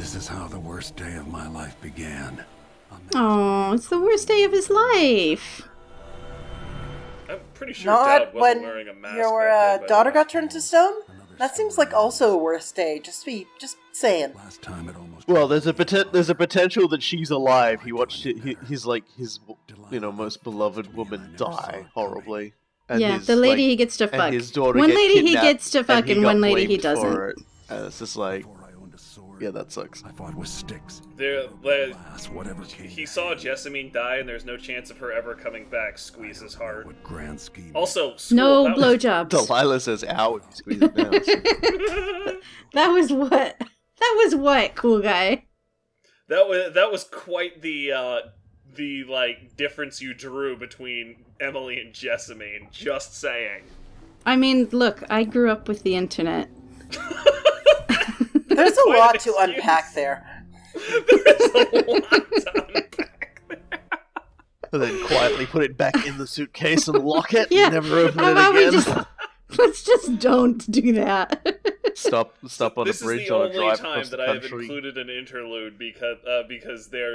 This is how the worst day of my life began. Oh, it's the worst day of his life. I'm pretty sure Not Dad wasn't when wearing a mask. your that day, by daughter the way. got turned to stone? That seems like also a worse day. Just saying. Last time it almost. Well, there's a potential that she's alive. He watched his most beloved woman die horribly. And Yeah, the lady he gets to fuck. His daughter One get lady he kidnapped, gets to fuck, and got one lady he blamed doesn't. for it. And it's just like, Before I owned a sword, yeah, that sucks. I fought with sticks. There, Whatever came he saw Jessamine die, and there's no chance of her ever coming back. Squeeze his heart. What grand scheme. Also, school, No that was- blowjobs. Delilah says, "Ow!" and squeeze it down. That was what? That was what, cool guy? That was quite the difference you drew between Emily and Jessamine. Just saying. I mean, look, I grew up with the internet. There's a Quite lot an to excuse. unpack there. There's a lot to unpack there. And then quietly put it back in the suitcase and lock it. Yeah. And never open How it about we again. let's just don't do that. Stop on This a bridge is the on a only drive time across that the I have country. included an interlude because there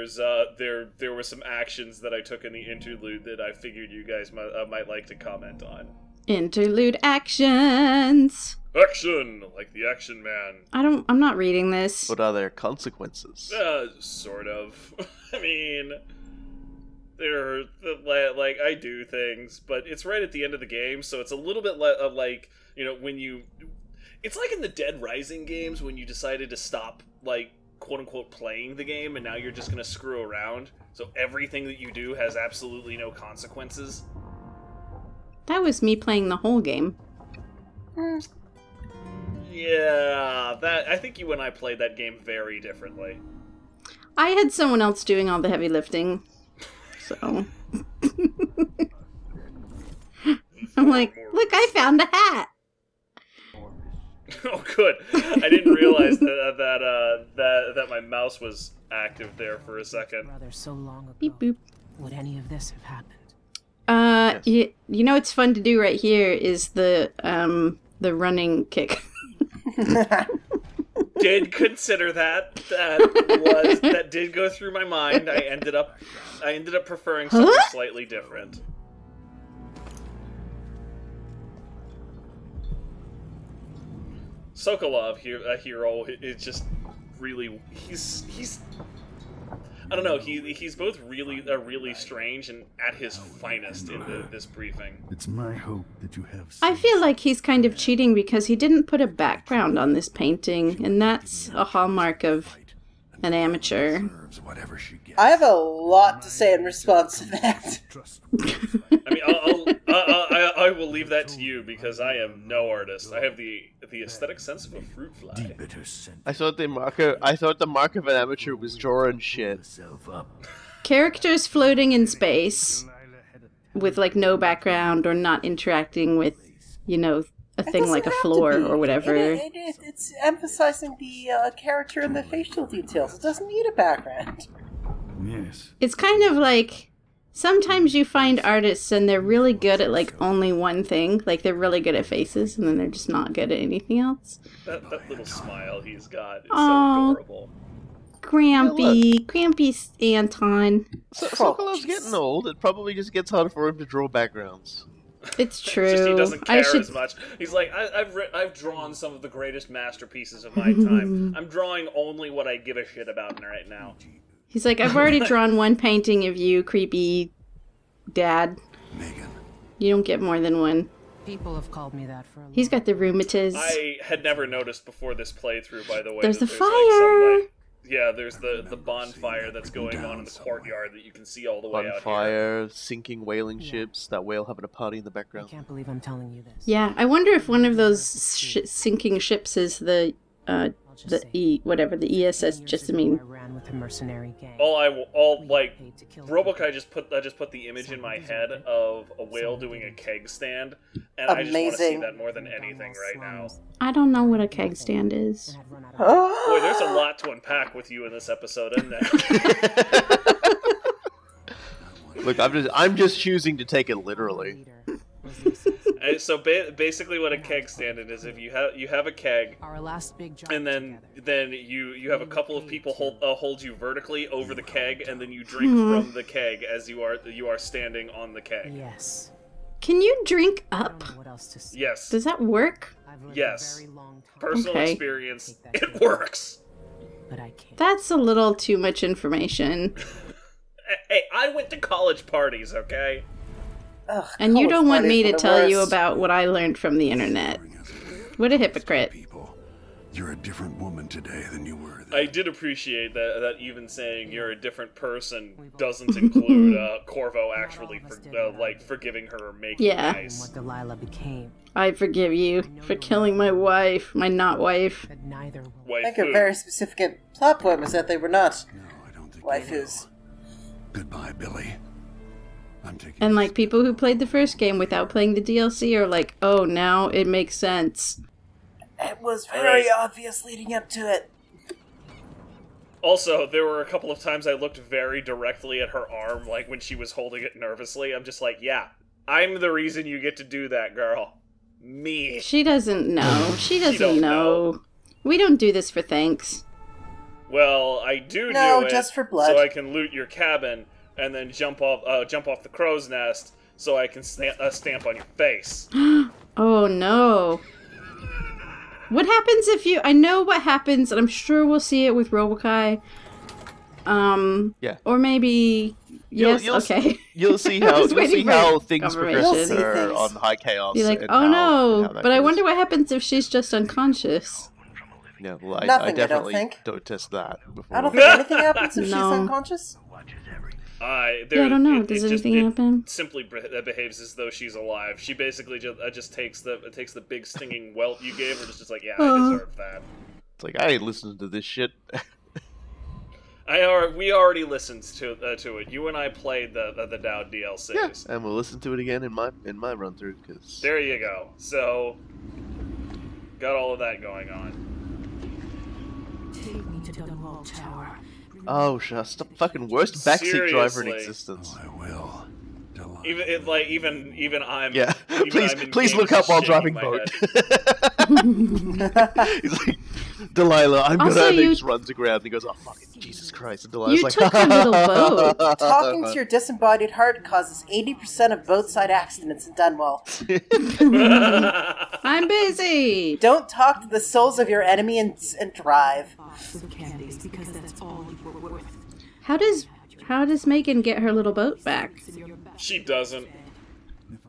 were some actions that I took in the interlude that I figured you guys might like to comment on. Interlude actions. Action, like the Action Man. I'm not reading this. What are their consequences? Sort of. I mean, they're like I do things, but it's right at the end of the game, so it's a little bit like when you. It's like in the Dead Rising games when you decided to stop like quote unquote playing the game, and now you're just gonna screw around. So everything that you do has absolutely no consequences. That was me playing the whole game. Yeah, I think you and I played that game very differently. I had someone else doing all the heavy lifting, so I'm like, look, I found a hat. Oh, good. I didn't realize that my mouse was active there for a second. Brother, so long ago. Beep boop. Would any of this have happened? You know what's fun to do right here is the running kick. Did consider that. That did go through my mind. I ended up preferring something slightly different. Sokolov here, a hero, is just really he's I don't know, he's both really strange and at his finest in this briefing. It's my hope that you have. I feel like he's kind of cheating because he didn't put a background on this painting, and that's a hallmark of an amateur. Whatever she gets. I have a lot to say in response to that. I mean, I will leave that to you because I am no artist. I have the aesthetic sense of a fruit fly. I thought the mark of an amateur was drawing shit. Characters floating in space with like no background or not interacting with, a thing like a floor or whatever. It's emphasizing the character and the facial details. It doesn't need a background. Yes. It's kind of like sometimes you find artists and they're really good at like only one thing. Like they're really good at faces and then they're just not good at anything else. That little smile he's got is Aw. so adorable. Grampy Anton. Sokolov's getting old. It probably just gets harder for him to draw backgrounds. It's true. It's just he doesn't care as much. He's like, I've drawn some of the greatest masterpieces of my time. I'm drawing only what I give a shit about right now. He's like, I've already drawn one painting of you, creepy dad. Megan. You don't get more than one. People have called me that for a long He's got the rheumatiz. I had never noticed before this playthrough, by the way. There's that the like, fire! there's the bonfire that's going on in the courtyard that you can see all the way out here. Bonfire, sinking whaling ships, that whale having a party in the I background. can't believe I'm telling you this. Yeah, I wonder if one of those sinking ships is the ESS Jessamine. I ran with a mercenary gang. Roboc, I just put the image in my head of a whale doing a keg stand, and I just want to see Amazing. that more than anything right now. I don't know what a keg stand is. I'd run out of Boy, there's a lot to unpack with you in this episode, isn't there? Look, I'm just choosing to take it literally. leader. Was the assassin. So basically, what a keg stand-in is, if you have a keg, Our last big job and then together. you have a couple of people hold you vertically over the keg, and then you drink from the keg as you are standing on the keg. Yes. Can you drink I up? don't know what else to say. Yes. Does that work? I've lived Yes. a very long time, Personal Okay. experience. It works. but I can't. That's a little too much information. Hey, I went to college parties, okay? Ugh, And you college don't want parties me were to the tell you worst. about what I learned from the internet. What a hypocrite. People, you're a different woman today than you were then. I did appreciate that even saying you're a different person doesn't include Corvo actually forgiving her or making Yeah. And nice. what Delilah became, I forgive you for killing my wife, my not wife. but neither will. Wife I think a who? very specific plot point was that they were not No, I don't think they will. waifus. Goodbye, Billy. I'm taking And this. like people who played the first game without playing the DLC are like, oh, now it makes sense. It was very Right. obvious leading up to it. Also, there were a couple of times I looked very directly at her arm, like when she was holding it nervously. I'm just like, yeah, I'm the reason you get to do that, girl. Me. She doesn't know. She doesn't don't know. We don't do this for thanks. Well, I do No, do it just for blood. so I can loot your cabin and then jump off the crow's nest so I can stamp on your face. Oh no. What happens if you... I know what happens, and I'm sure we'll see it with Robokai. Yeah. Or maybe... Yes, You'll- okay. You'll see I how was waiting for things confirmation. progress You'll with her see things. on High Chaos. Be like, and oh how no, that but I goes. wonder what happens if she's just unconscious. Yeah, well, I Nothing, I don't definitely think. don't test that before. I don't think anything happens if she's No. unconscious. Yeah, I don't know. Does anything happen? Simply behaves as though she's alive. She basically just takes the big stinging welt you gave her. It's just like, yeah, I deserve that. It's like, I ain't listening to this shit. We already listened to it. You and I played the Dowd DLCs. And we'll listen to it again in my run through because There you go. So, got all of that going on. Take me to DUNWALL Tower. oh, stop fucking worst backseat driver in Seriously. existence. I will. Delilah. Even I'm. Yeah, even please I'm in please games look up while shaking driving my boat. head. He's like, Delilah, I'm Also, gonna. And he you- just runs around and he goes, oh fucking Jesus Christ! And Delilah's You like, took her little boat. Talking to your disembodied heart causes 80% of boat side accidents in Dunwall. I'm busy. Don't talk to the souls of your enemy and drive. Box of candies because that's all you were worth. How does Megan get her little boat back? She doesn't.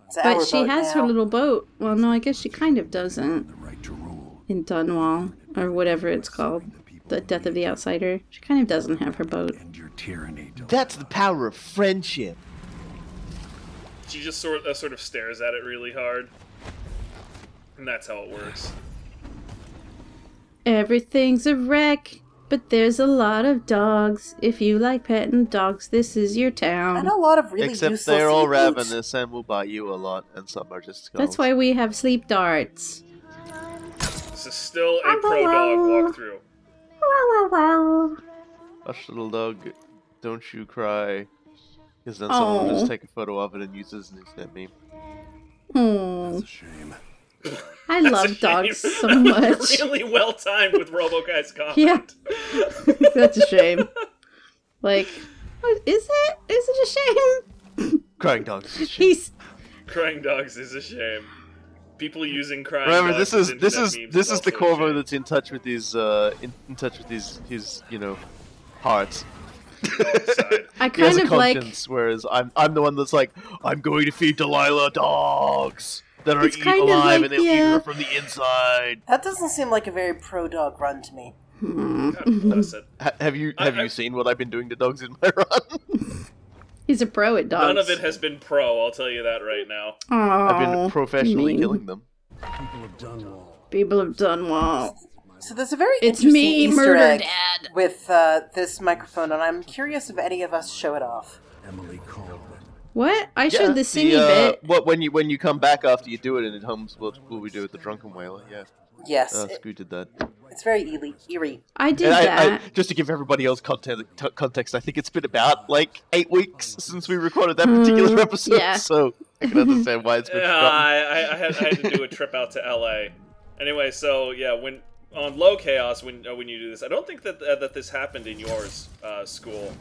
It's our But she boat has her now. little boat. Well, no, I guess she kind of doesn't. The right to rule. In Dunwall, or whatever it's called. The Death of the Outsider. She kind of doesn't have her boat. End your tyranny, Delilah. that's the power of friendship. She just sort of stares at it really hard, and that's how it works. Everything's a wreck, but there's a lot of dogs. If you like petting dogs, this is your I town. know a lot of really Except useless they're all e-boots. ravenous and will bite you a lot, and some are just skulls. That's why we have sleep darts. This is still a pro dog walkthrough. Hush, little dog, don't you cry. Because then someone will Aw. just take a photo of it and use it as an internet meme. Hmm. That's a shame. I That's a love shame. dogs so much. Really well timed with Robokai's comment. Yeah. That's a shame. Like, what, is it? Is it a shame? Crying dogs. is shit. He's Crying dogs is a shame. People using crying Remember, dogs this is as this internet is memes this is also the a Corvo shame. that's in touch with his in touch with his hearts. Dog side. I He has kind a of like conscience, whereas I'm the one that's like, I'm going to feed Delilah dogs that are It's kind of alive like, and they'll eat yeah. her from the inside. That doesn't seem like a very pro-dog run to me. God bless it. Have you I- seen what I've been doing to dogs in my run? he's a pro at dogs. None of it has been pro, I'll tell you that right now. I've Aw, been professionally mean. killing them. People of Dunwall. People have done well. So there's a very It's interesting me, Easter Murder egg Dad. with this microphone, and I'm curious if any of us show it off. Emily called it. What? I showed the singy bit. What when you come back after you do it and it hums, what will we do with the drunken whaler? Yeah, Yes, Scoot did that. it's very eerie. I did And that. just to give everybody else context, I think it's been about like 8 weeks since we recorded that particular episode. yeah. So I can understand why it's been Yeah, forgotten. I had to do a trip out to LA. Anyway, so yeah, when on Low Chaos, when you do this, I don't think that that this happened in yours school,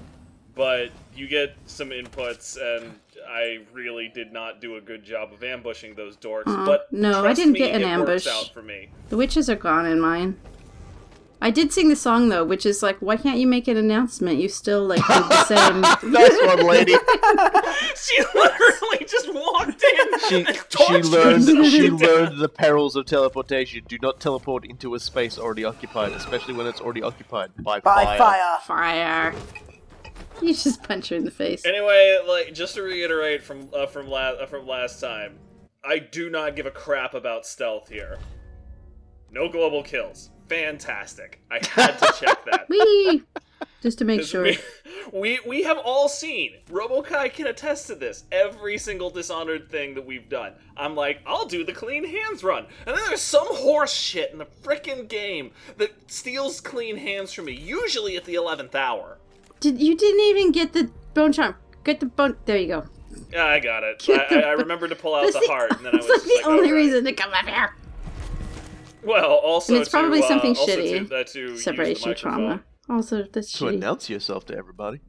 but you get some inputs, and I really did not do a good job of ambushing those dorks. But no, I trust didn't me, get an it ambush. works out for me. The witches are gone in mine. I did sing the song though, which is like, why can't you make an announcement? You still like did the same. Nice one, lady. She literally just walked in. She torched learned the perils of teleportation. Do not teleport into a space already occupied, especially when it's already occupied by fire. Fire. You just punch her in the face. Anyway, like just to reiterate from last time, I do not give a crap about stealth here. No global kills. Fantastic. I had to check that. Whee! Just to make sure. We have all seen, Robokai can attest to this, every single Dishonored thing that we've done. I'm like, I'll do the clean hands run. And then there's some horse shit in the frickin' game that steals clean hands from me, usually at the 11th hour. You didn't even get the bone charm. Get the bone. There you go. Yeah, I got it. I remembered to pull out the heart, and then I was That's just like the only all right. reason to come up here. Well, also And it's probably something also shitty. to use the Separation microphone. trauma. Also, that's To shitty. announce yourself to everybody.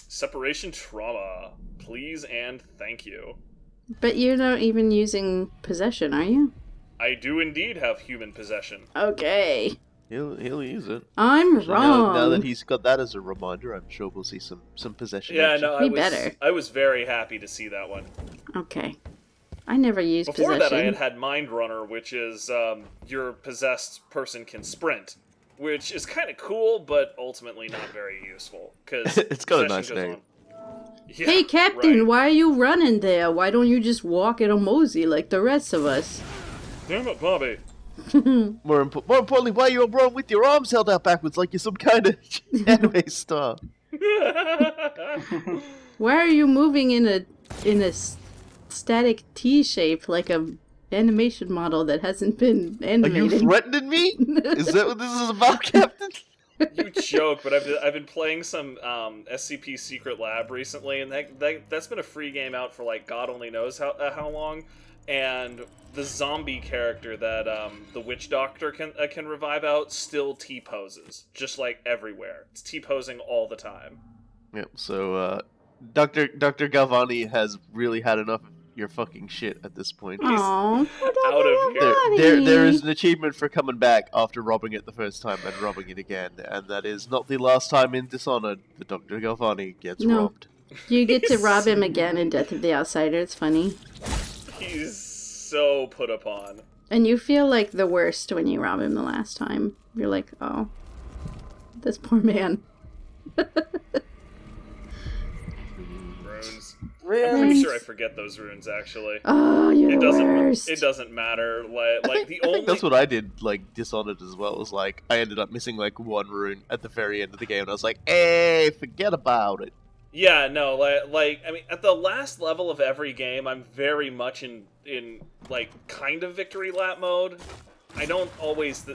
Separation trauma. Please and thank you. But you're not even using possession, are you? I do indeed have human possession. Okay. He'll use it. I'm So wrong. now that he's got that as a reminder, I'm sure we'll see some possession. Yeah, action. no, We better. I was very happy to see that one. Okay. I never used Before possession. that, I had Mind Runner, which is your possessed person can sprint, which is kind of cool, but ultimately not very useful because It's got a nice name. Yeah, Hey, Captain, right. why are you running there? Why don't you just walk in a mosey like the rest of us? Damn it, Bobby! More importantly, why are you run with your arms held out backwards like you're some kind of anime star? Why are you moving in a static T shape like a animation model that hasn't been Are animated? you threatening me? Is that what this is about, Captain? You joke, but I've been playing some SCP Secret Lab recently, and that's been a free game out for like God only knows how long. And the zombie character that the witch doctor can revive out still T-poses, just like everywhere. It's T-posing all the time. Yep. So Dr. Galvani has really had enough of your fucking shit at this point. Aww. Out of here. There is an achievement for coming back after robbing it the first time and robbing it again, and that is not the last time in Dishonored that Dr. Galvani gets No. robbed. You get to rob him again in Death of the Outsider. It's funny. He's so put upon. And you feel like the worst when you rob him the last time. You're like, oh, this poor man. Runes. I'm Really? pretty sure I forget those runes actually. Oh, you're the worst. It doesn't matter. Like the I only think that's what I did, like, Dishonored as well. Was like, I ended up missing, like, one rune at the very end of the game, and I was like, hey, forget about it. Yeah, no, like I mean, at the last level of every game, I'm very much in like kind of victory lap mode. I don't always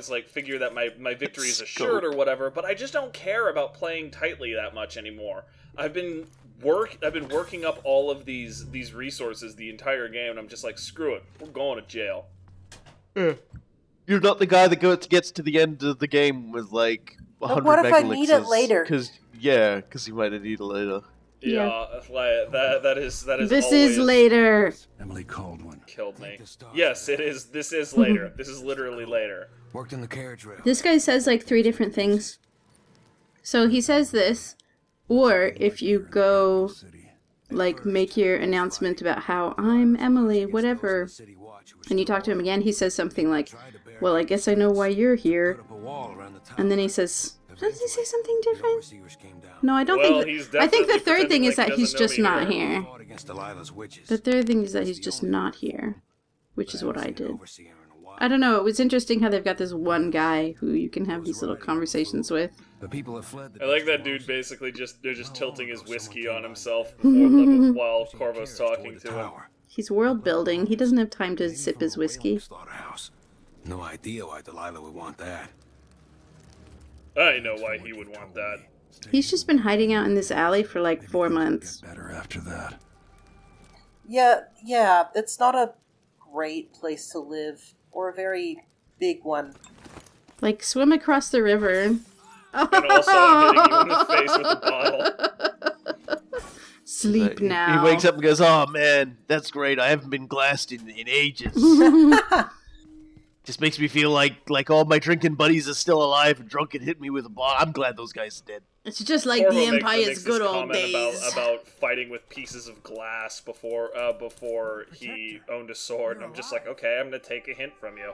like figure that my victory is assured or whatever, but I just don't care about playing tightly that much anymore. I've been working up all of these resources the entire game, and I'm just like, screw it, we're going to jail. You're not the guy that gets to the end of the game with, like, 100 what if I megalixirs, need it later? Because you might need it later. Yeah, like that is This always is later. Emily called one. killed me. Yes, it is. This is later. This is literally later. Worked in the carriage rail. This guy says like 3 different things. So he says this, or if you go, like, make your announcement about how I'm Emily, whatever, and you talk to him again, he says something like, well, I guess I know why you're here. And then he says, does he say something different? No, I don't Well, think. he's I think the definitely third thing pretending is like that he he's doesn't know just me not here. here. The third thing is that he's just not here, which is what I did. I don't know. It was interesting how they've got this one guy who you can have these little conversations with. I like that dude basically they're just tilting his whiskey on himself while Corvo's talking to him. He's world building. He doesn't have time to sip his whiskey. No idea why Delilah would want that. I know why he would want that. He's just been hiding out in this alley for like 4 months. Better after that. Yeah, it's not a great place to live, or a very big one. Like, swim across the river. And also I'm hitting you in the face with a bottle. Sleep now. He wakes up and goes, "Oh man, that's great. I haven't been glassed in ages." Just makes me feel like all my drinking buddies are still alive and drunk and hit me with a bottle. I'm glad those guys are dead. It's just like Corvo the makes Empire's good this old comment days. about fighting with pieces of glass before he owned a sword, and I'm just like, okay, I'm gonna take a hint from you.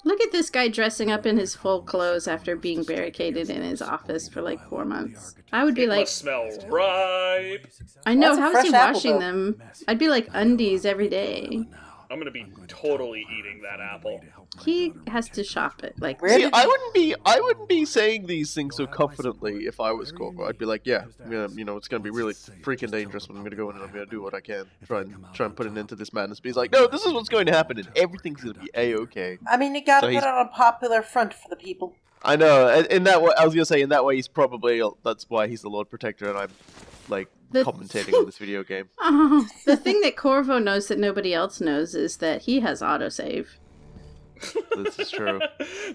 Look at this guy dressing up in his full clothes after being barricaded in his office for like 4 months. I would be It like, must smell ripe. I know, That's a how is he fresh apple, washing though. them? I'd be like undies every day. I'm gonna be totally eating that apple. He has to shop it. Like, Where See, did I wouldn't be saying these things so confidently if I was Corvo. I'd be like, yeah, I'm gonna, it's gonna be really freaking dangerous, but I'm gonna go in and I'm gonna do what I can, try and put an end to this madness. But he's like, no, this is what's going to happen, and everything's gonna be a-okay. I mean, you gotta So put it on a popular front for the people. I know. In that way, I was gonna say, in that way, he's probably that's why he's the Lord Protector, and I'm like commentating on this video game. oh, the thing that Corvo knows that nobody else knows is that he has autosave. This is true.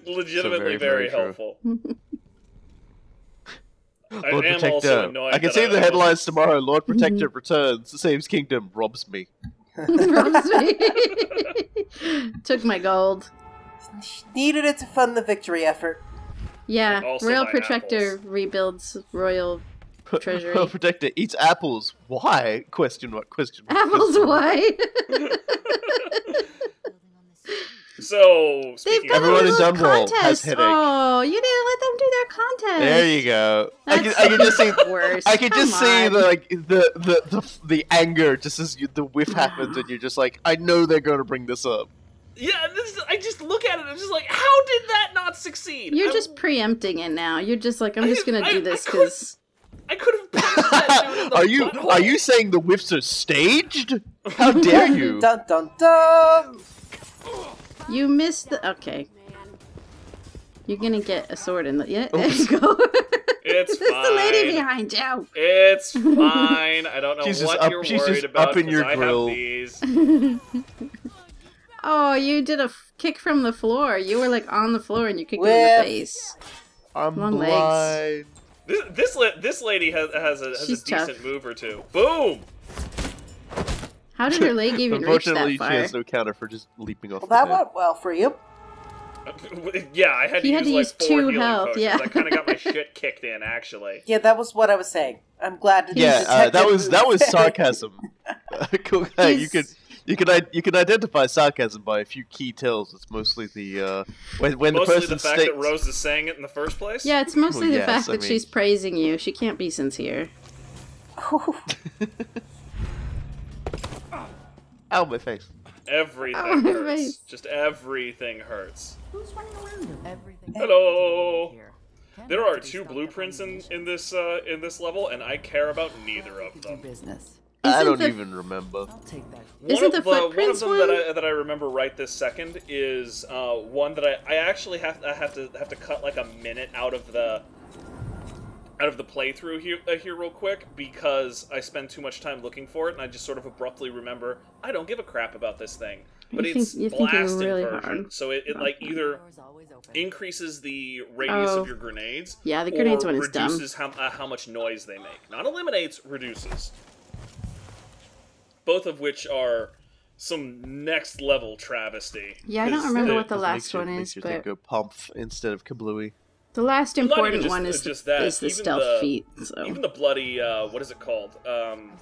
Legitimately So very very true. helpful. I Lord am also Protector. annoyed I can that see the I headlines tomorrow. Lord Protector returns, saves kingdom, robs me. Robs me. Took my gold. Needed it to fund the victory effort. Yeah, Also Royal my Protector apples. rebuilds royal treasury. Lord Protector eats apples. Why? Question mark. Question mark. Apples, why? So, They've speaking got of a Everyone in little Dunwall has contest. headache. Oh, you didn't let them do their contest. There you go. I That's can just see. worse. I can just Come see on. the anger just as the whiff happens, and you're just like, I know they're going to bring this up. yeah, I just look at it and I'm just like, how did that not succeed? You're just preempting it now. You're just like, I'm just gonna do this I because I could have punched that dude in the butthole. Are you saying the whiffs are staged? How dare you? Dun dun dun! you missed the. Okay, you're gonna get a sword in the. Yeah, there you go. It's There's the lady fine. behind you. It's fine. I don't know She's just what up- you're she's worried just about up in your because I grill. have these. Oh, you did a kick from the floor. You were like on the floor and you kicked him in Whiff. the face. I'm Long blind. This lady has a She's decent tough. move or two. Boom. How did her leg even reach Unfortunately, that she far? has no counter for just leaping off Well, the that bed. went well for you. Yeah, I had to He use had to like use 4 2 healing health, potions. yeah. I kind of got my shit kicked in, actually. Yeah, that was what I was saying. I'm glad to do Yeah, that was detective sarcasm. Cool. You He's- you can identify sarcasm by a few key tells. It's mostly the when the Mostly person the fact states. that Rose is saying it in the first place. Yeah, it's mostly Well, the yes, fact I that mean- she's praising you. She can't be sincere. Ow, my face. Everything Oh, my hurts. face. Just everything hurts. Who's running around? Everything. Hello. Here. There are 2 blueprints in this level, and I care about neither of Do them. business. I Isn't don't the- even remember. I'll take that. Isn't the one footprints of them one? that I remember right this second is one that I actually have to cut like a minute out of the playthrough here real quick because I spend too much time looking for it and I just sort of abruptly remember I don't give a crap about this thing. But it's you're thinking blasting really version, hard. so it like either Door's always open. increases the radius Oh. of your grenades. Yeah, the grenades or one is dumb. reduces how much noise they make. Not eliminates, reduces. Both of which are some next level travesty. Yeah, I don't 'Cause remember the- what the last Makes you- one makes is, your but thing go pumph instead of kablooey. the last Well, not even important just- one is just the, that, is the even stealth the- feat. So Even the bloody what is it called?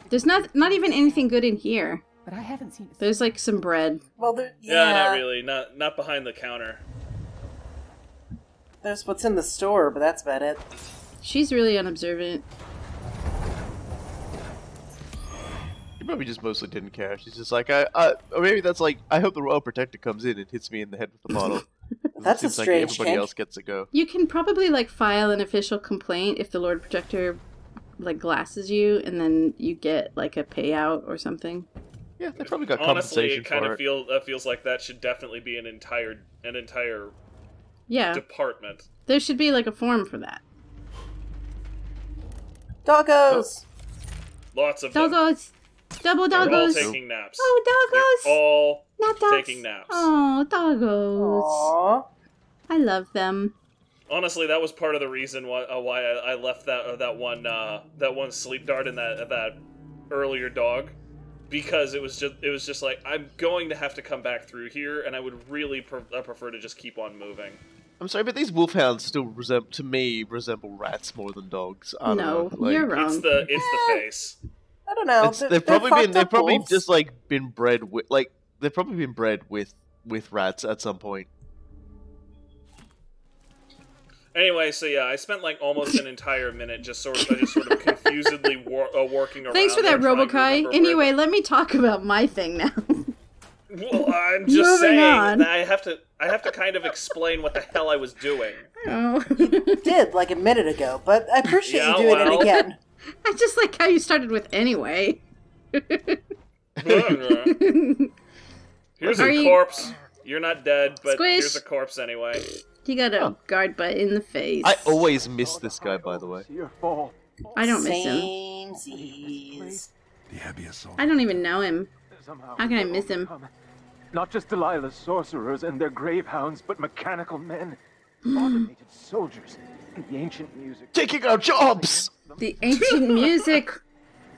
there's not even anything good in here. But I haven't seen. There's like some bread. Well, there, Yeah, not really. Not behind the counter. There's what's in the store, but that's about it. She's really unobservant. She probably just mostly didn't care. She's just like, or maybe that's like, I hope the Royal Protector comes in and hits me in the head with the bottle. That's a Seems like strange everybody kink. else gets to go. You can probably like file an official complaint if the Lord Protector like glasses you, and then you get like a payout or something. Yeah, they probably got Honestly, compensation it kind for of it. feels like that should definitely be an entire Yeah, department. there should be like a form for that. Doggos! Lots of them. Doggos! Double They're all doggos! taking naps. Oh, doggos! They're all Not dogs. taking naps. Oh, doggos. Aww. I love them. Honestly, that was part of the reason why I left that one sleep dart in that earlier dog, because it was just like, I'm going to have to come back through here, and I would really prefer to just keep on moving. I'm sorry, but these wolfhounds still resemble rats more than dogs. I don't know. Like, you're wrong. It's the face. I don't know. they've probably wolves. just like been bred with they've probably been bred with rats at some point. Anyway, so yeah, I spent like almost an entire minute just sort of confusedly working around. Thanks for that, there trying to Robokai. remember Anyway, where let me talk about my thing now. Well, I'm just Moving saying on. that I have to kind of explain what the hell I was doing. Oh. Did like a minute ago, but I appreciate Yeah, you doing well. it again. I just like how you started with anyway. Here's Are a you- corpse. You're not dead, but Squish. here's a corpse anyway. You got a guard butt in the face. I always miss this guy, by the way. Your fall. I don't miss him. Samesies. The heavy assault. I don't even know him. Somehow How can I miss him? Not just Delilah's sorcerers and their gravehounds, but mechanical men, automated soldiers, and the ancient music. Taking our jobs! The ancient music.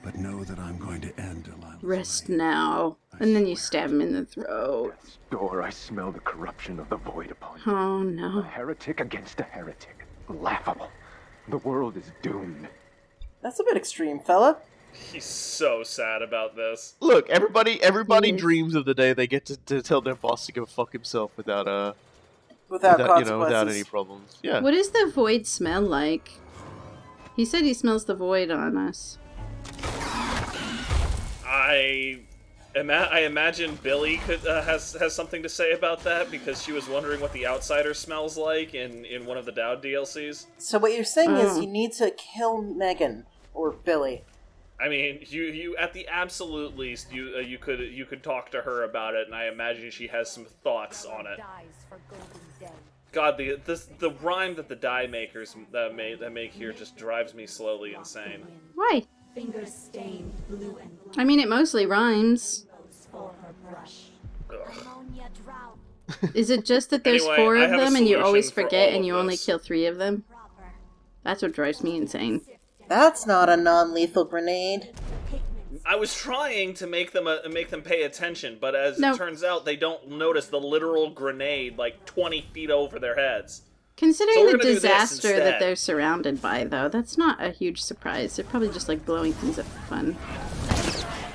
But know that I'm going to end Delilah's Rest reign. now. And then you stab him in the throat. Death's door, I smell the corruption of the void upon you. Oh A no. heretic against a heretic. Laughable. The world is doomed. That's a bit extreme, fella. He's so sad about this. Look, everybody Yes. dreams of the day they get to tell their boss to go fuck himself without Without without consequences. any problems. Yeah. What does the void smell like? He said he smells the void on us. I imagine Billy has something to say about that, because she was wondering what the Outsider smells like in one of the Dowd DLCs. So what you're saying is Oh. you need to kill Megan or Billy. I mean, you at the absolute least you could talk to her about it, and I imagine she has some thoughts on it. God, the rhyme that the die makers that make here just drives me slowly insane. Why? Fingers stained blue and I mean, it mostly rhymes. for her brush. Ammonia drought Is it just that there's Anyway, four I of have a them and you solution always for forget all and of you only this. kill 3 of them? proper. That's what drives me insane. That's not a non-lethal grenade. I was trying to make them pay attention, but as No. it turns out, they don't notice the literal grenade like 20 feet over their heads. Considering So we're the gonna do this disaster that instead. they're surrounded by, though, that's not a huge surprise. They're probably just like blowing things up for fun.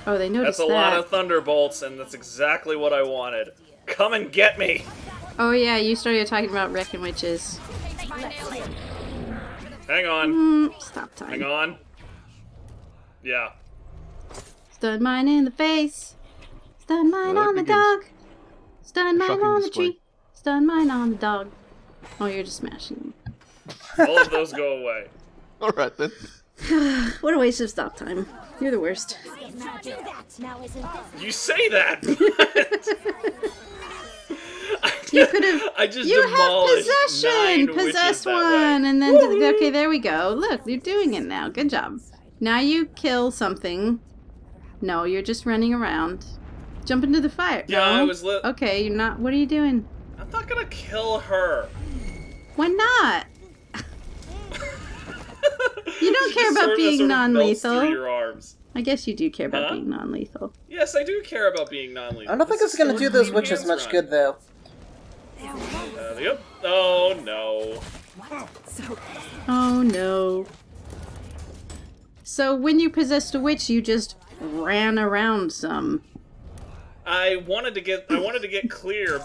Oh, they noticed That's a that. lot of thunderbolts, and that's exactly what I wanted. Come and get me! Oh yeah, you started talking about wrecking witches. Hang on. Stop time. Hang on. Yeah. Stun mine in the face. Stun mine Well, it on the begins. dog. Stun mine Shocking on the display. tree. Stun mine on the dog. Oh, you're just smashing All of those go away. Alright then. them. What a waste of stop time. You're the worst. Now isn't this You say that! You could have. I just You have demolished possession. 9 witches Possess that one, way. and then okay, there we go. Look, you're doing it now. Good job. Now you kill something. No, you're just running around. Jump into the fire. Yeah, no. I was Okay, you're not. What are you doing? I'm not gonna kill her. Why not? You don't She care just about sort of being melts non-lethal. through your arms. I guess you do care about Huh? being non-lethal. Yes, I do care about being non-lethal. I don't think This it's is going to still do those a witches hands much run. good, though. Yep. Oh no. Oh no. So when you possessed a witch, you just ran around some. I wanted to get clear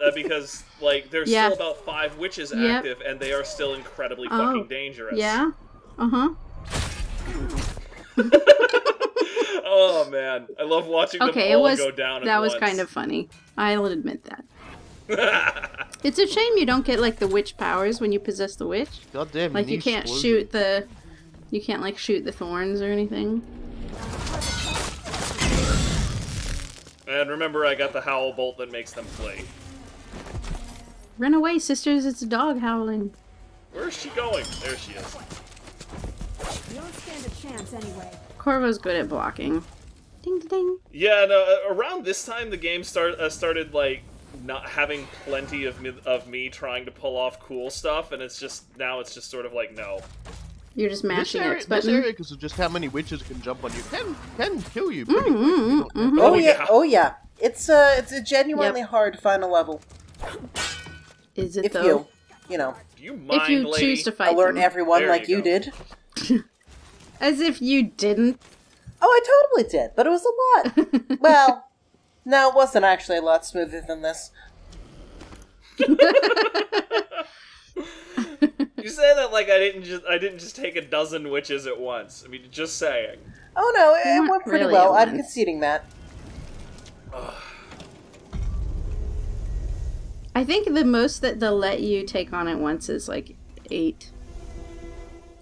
because like there's Yeah. still about 5 witches Yep. active, and they are still incredibly Oh, fucking dangerous. Yeah? Uh-huh. Oh man, I love watching them Okay, it all was go down at that was once. kind of funny. I'll admit that. It's a shame you don't get like the witch powers when you possess the witch. Goddamn. Like you niche can't explosion. shoot the you can't like shoot the thorns or anything. And remember, I got the howl bolt that makes them flee. Run away, sisters, it's a dog howling. Where is she going? There she is. You don't stand a chance anyway. Corvo's good at blocking. Ding ding ding. Yeah, no. Around this time, the game started like not having plenty of me trying to pull off cool stuff, and it's just sort of like no. You're just mashing X This button. area, because of just how many witches can jump on you, can kill you pretty quick. if you don't know. Oh yeah, oh yeah. It's a genuinely hard final level Is it if though? you know, Do you mind, If you lady? choose to fight alert them. everyone There like you you go. did. As if you didn't. Oh, I totally did, but it was a lot. Well, no, it wasn't actually a lot smoother than this. You say that like I didn't just take a dozen witches at once. I mean, just saying. Oh no, it Not went pretty really well. at I'm once. conceding that. I think the most that they'll let you take on at once is like 8.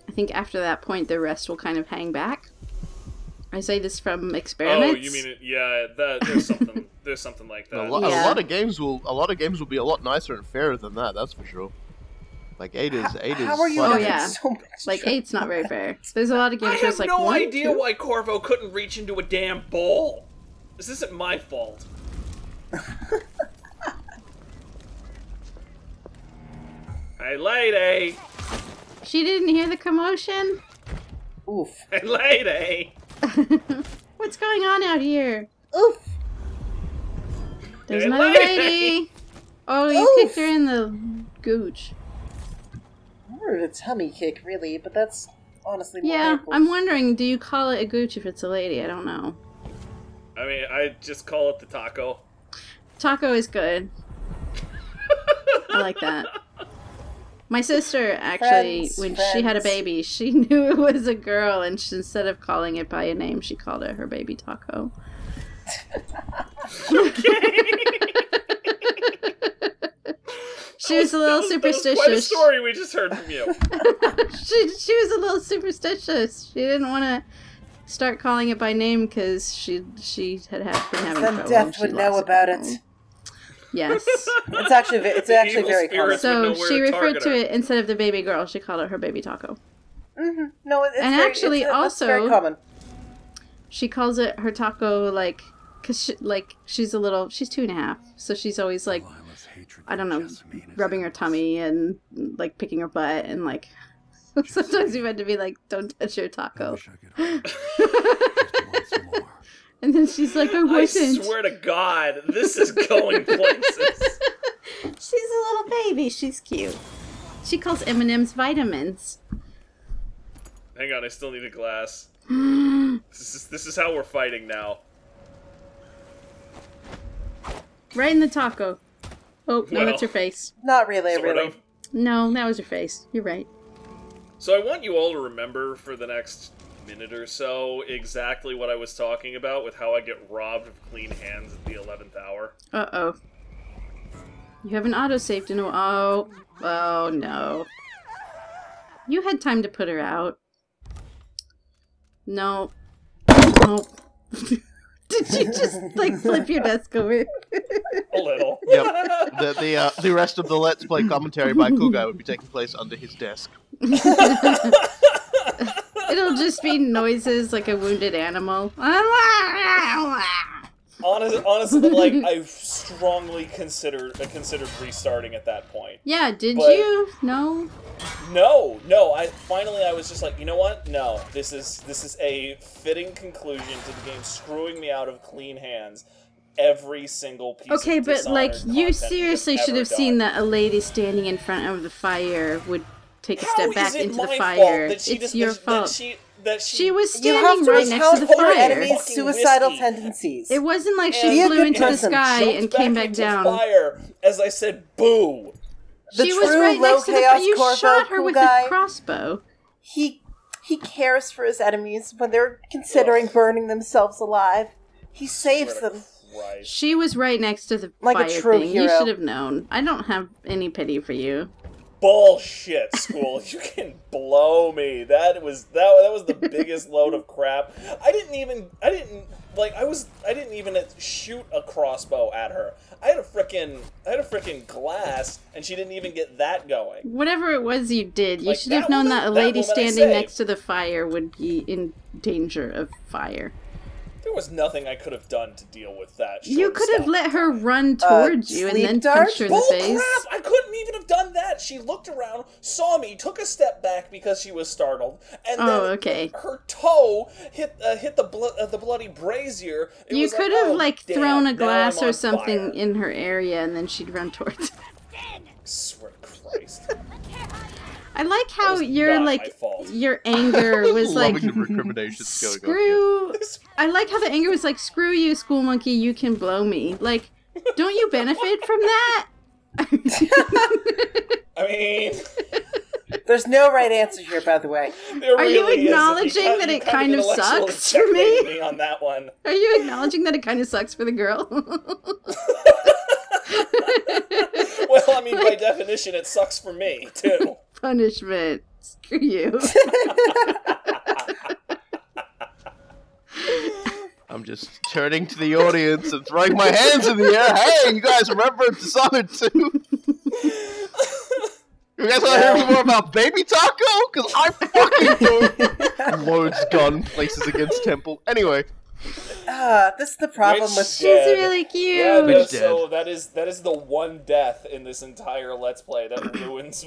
I think after that point, the rest will kind of hang back. I say this from experiments. Oh, you mean it? Yeah, there's something like that. A lot Yeah. of games will be a lot nicer and fairer than that. That's for sure. Like 8 is How are you quite Oh, having yeah. so much Like trouble? 8's not very fair. There's a lot of I games where have it's like no 1, idea 2. why Corvo couldn't reach into a damn bowl. This isn't my fault. Hey, lady! She didn't hear the commotion? Oof. Hey, lady! What's going on out here? Oof. There's Hey, another lady! lady! Oh, you Oof. kicked her in the gooch. More of a tummy kick, really, but that's honestly more Yeah, painful. I'm wondering, do you call it a gooch if it's a lady? I don't know. I mean, I just call it the taco. Taco is good. I like that. My sister, actually, Friends, when she had a friends. baby, she knew it was a girl, and instead of calling it by a name, she called it her baby Taco. She was a little That was quite a superstitious. story we just heard from you. She was a little superstitious. She didn't want to start calling it by name because she had been having Then trouble. Death and she would lost know about at home. it. Yes. It's actually evil very spirits common. would know So where she to referred target to her. it instead of the baby girl. She called it her baby Taco. No, it's And very, actually, that's very also- common. She calls it her taco like, cause she's 2.5, so she's always like, I don't know, rubbing her tummy and like picking her butt and like. Sometimes you've had to be like, don't touch your taco. And then she's like, I I wasn't. swear to God, this is going places. She's a little baby. She's cute. She calls M&M's vitamins. Hang on, I still need a glass. This is how we're fighting now. Right in the taco. Oh, no, Well. that's her face. Not really, Sort really. of. No, that was her face. You're right. So I want you all to remember for the next minute or so exactly what I was talking about with how I get robbed of clean hands at the 11th hour. Uh-oh. You haven't autosaved in a while. Oh, no. You had time to put her out. No. No. Did you just, like, flip your desk over? A little. Yep. The rest of the Let's Play commentary by Kugai would be taking place under his desk. It'll just be noises like a wounded animal. Honestly, like, I strongly considered restarting at that point. Yeah, did But- you? No? No. I was just like, you know what? No, this is a fitting conclusion to the game screwing me out of clean hands every single piece. Okay, of but like, Dishonored you content seriously we've should ever have seen done. that a lady standing in front of the fire would take a How step is back it into the my fire. fault that she It's just, your that fault. That She was You have standing to right next account to the for your fire. enemy's Fucking suicidal whiskey. tendencies. It wasn't like And she Be a flew good into the person. sky jumped and came back into down. Fire as I said, boo. The She was true right next to the low-chaos fire. You Corvo shot her with a Kugai. crossbow. He cares for his enemies when they're considering burning themselves alive. He saves Swear to them. Christ. She was right next to the Like a fire true thing. You hero. should have known. I don't have any pity for you. Bullshit, school. You can blow me. That was the biggest load of crap. I didn't even shoot a crossbow at her. I had a frickin' glass, and she didn't even get that going. Whatever it was you did, you Like, should have that known woman- that a that lady woman I standing saved. next to the fire would be in danger of fire. There was nothing I could have done to deal with that. You short could have stop let her run towards you and sleep then dart? punch her in the Bull face. crap! I couldn't even have done that. She looked around, saw me, took a step back because she was startled, and then okay. her toe hit the bloody brazier. It You was could like, have, oh, like, damn, thrown a now glass I'm or on something fire. in her area and then she'd run towards it. I swear to Christ. I like how was your, not like, my fault. your anger was like, Loving the recriminations going on screw... I like how the anger was like, screw you, school monkey, you can blow me. Like, don't you benefit from that? I mean, There's no right answer here, by the way. there Are you really acknowledging isn't. that You it kind kind of intellectually sucks for me? checkmated me on that one. Are you acknowledging that it kind of sucks for the girl? Well, I mean, by definition, it sucks for me too. Punishment. Screw you. I'm just turning to the audience and throwing my hands in the air. Hey, you guys remember Dishonored 2? You guys want to hear more about Baby Taco? Because I fucking know loads gun places against Temple. Anyway. This is the problem Which with... She's dead. really cute. Yeah, Which so that is the one death in this entire Let's Play that ruins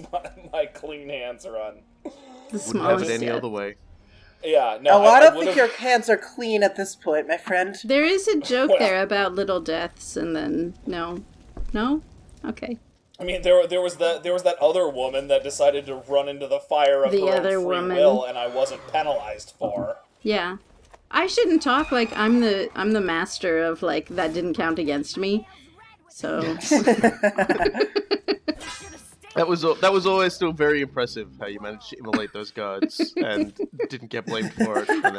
my clean hands run. The Wouldn't have smallest it any death. other way. Yeah, no. A lot I of would've- your hands are clean at this point, my friend. There is a joke Well- there about little deaths, and then no, okay. I mean, there was that other woman that decided to run into the fire of The her other own free woman. will, and I wasn't penalized for. Yeah, I shouldn't talk like I'm the master of like that didn't count against me. So That was always still very impressive how you managed to immolate those guards and didn't get blamed for it. And then,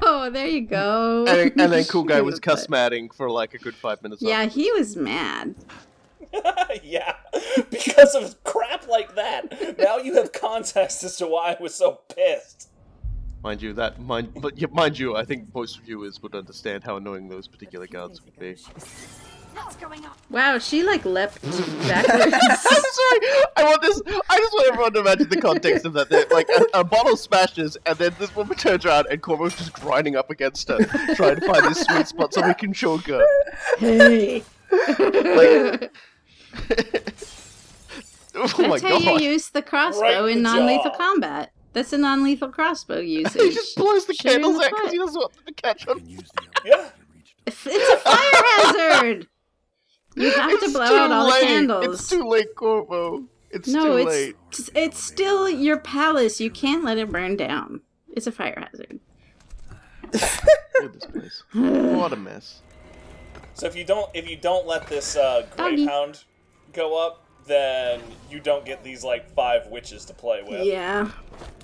oh, there you go. and then cool guy was cuss matting for like a good 5 minutes. Yeah, he was mad. Yeah, because of crap like that. Now you have context as to why I was so pissed. Mind you, I think most viewers would understand how annoying those particular guards would be. What's going on? Wow, she like leapt backwards. I'm sorry. I just want everyone to imagine the context of that. Like a bottle smashes, and then this woman turns around, and Corvo's just grinding up against her, trying to find this sweet spot so we can choke her. Hey. Like, oh my That's how god! you use the crossbow Right in in the non-lethal jaw. combat. That's a non-lethal crossbow usage. He just blows the Shoot her in candles the out because foot. he doesn't want them to catch on. Use the Yeah. It's a fire hazard! You have to blow out all the candles. It's too late, Corvo. It's No, too it's late. it's still your palace. You can't let it burn down. It's a fire hazard. Look at this place. What a mess. So if you don't let this Gravehound go up, then you don't get these like 5 witches to play with. Yeah.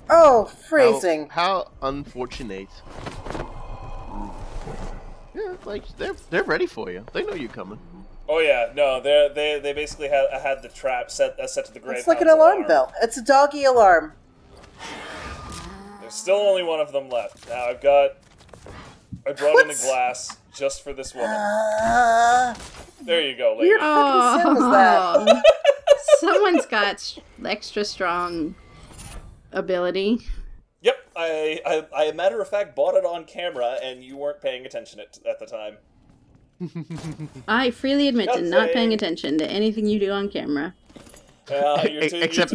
Oh, phrasing. How unfortunate. Yeah, like they're ready for you. They know you're coming. Oh yeah, no, they basically had the trap set to the Gravehound's It's like an alarm bell. It's a doggy alarm. There's still only one of them left. Now I brought in a glass just for this woman. There you go, lady. Weird fucking sound was that? Someone's got extra strong ability. Yep, I matter of fact bought it on camera, and you weren't paying attention at the time. I freely admit to Just not saying. paying attention to anything you do on camera. Except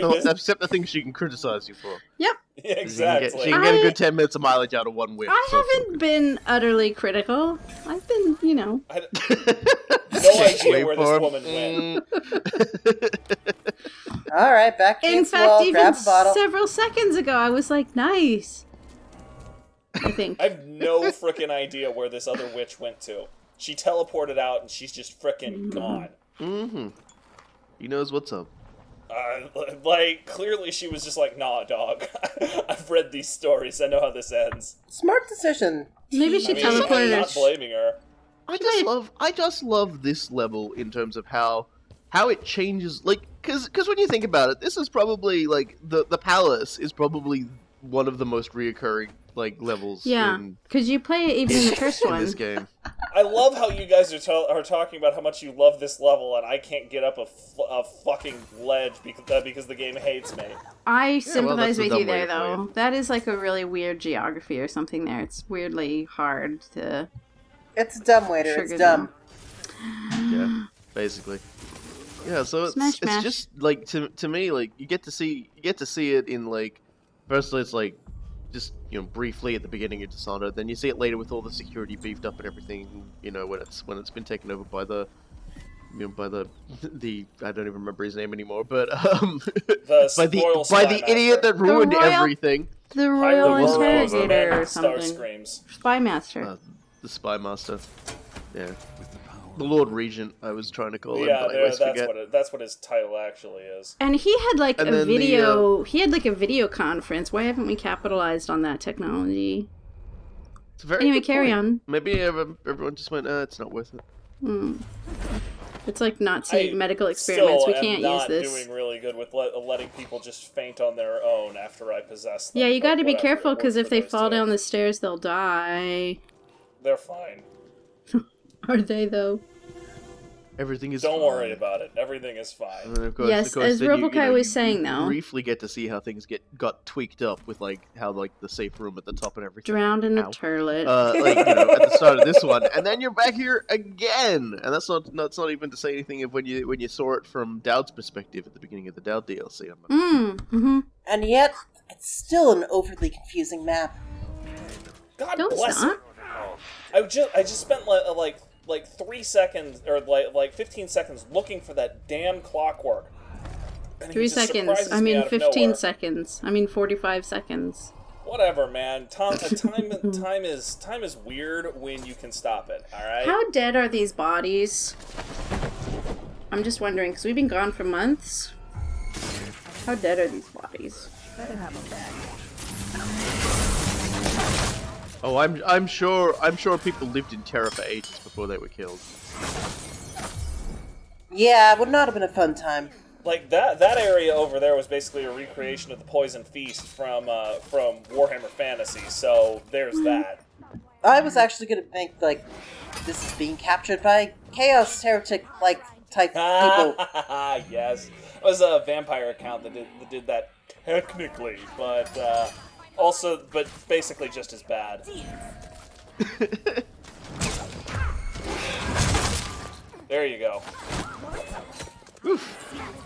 the things she can criticize you for. Yep. Exactly. She can get a good 10 minutes of mileage out of one whip. I so haven't been utterly critical. I've been, you know. I had no idea Wait where for this him. woman went. All right, back In against the fact, wall, even grab a bottle. several seconds ago, I was like, nice. I think. I have no frickin' idea where this other witch went to. She teleported out, and she's just frickin' gone. Mm-hmm. He knows what's up. Like, clearly she was just like, nah, dog. I've read these stories. I know how this ends. Smart decision. Maybe she I mean, teleported I'm her. not blaming her. I just love this level in terms of how it changes. Like because when you think about it, this is probably like the palace is probably one of the most reoccurring like levels. Yeah, because you play it even in the first one. In this game. I love how you guys are talking about how much you love this level, and I can't get up a fucking ledge because the game hates me. I sympathize with you there, for though. you. That is like a really weird geography or something there. It's weirdly hard to... It's a dumb waiter. It's dumb. Yeah, basically. Yeah, so Smash, it's smash. just like to me like you get to see it in like firstly it's like just briefly at the beginning of Dishonored, then you see it later with all the security beefed up and everything. When it's been taken over by the by the I don't even remember his name anymore, but by the idiot that ruined everything. The Royal Corvo. Interrogator or Star something. Screams. Spy Master. The Spy Master. Yeah. The Lord Regent, I was trying to call him, Yeah, but I always forget. that's what his title actually is. And he had like And a then video. He had like a video conference. Why haven't we capitalized on that technology? It's a very Anyway, good carry point. on. Maybe everyone just went, it's not worth it. It's like Nazi medical Still experiments. We am can't use not this. doing really good with letting people just faint on their own after I possess them. Yeah, you but got to be whatever, careful it because works if for they those fall two. down the stairs, they'll die. They're fine. Are they though? Everything is Don't fine. worry about it. Everything is fine. And then, of course, Yes, as then Robokai was you saying, though. briefly get to see how things got tweaked up with like how like the safe room at the top and everything. Drowned in a Ow. turlet. Like at the start of this one, and then you're back here again, and that's not even to say anything of when you saw it from Dowd's perspective at the beginning of the Dowd DLC. And yet, it's still an overly confusing map. God Don't bless stop. it. I just spent like 3 seconds or like 15 seconds looking for that damn clockwork. And it 3 just seconds. surprises I me mean, out of 15 nowhere. seconds. I mean, 45 seconds. Whatever, man. Time is weird when you can stop it. All right. How dead are these bodies? I'm just wondering, because we've been gone for months. How dead are these bodies? Oh, I'm sure people lived in terror for ages before they were killed. Yeah, it would not have been a fun time. Like that area over there was basically a recreation of the Poison Feast from Warhammer Fantasy. So there's that. I was actually going to think, like, this is being captured by Chaos Heretic, like, type people. Yes, it was a vampire account that did that technically, but basically just as bad. There you go.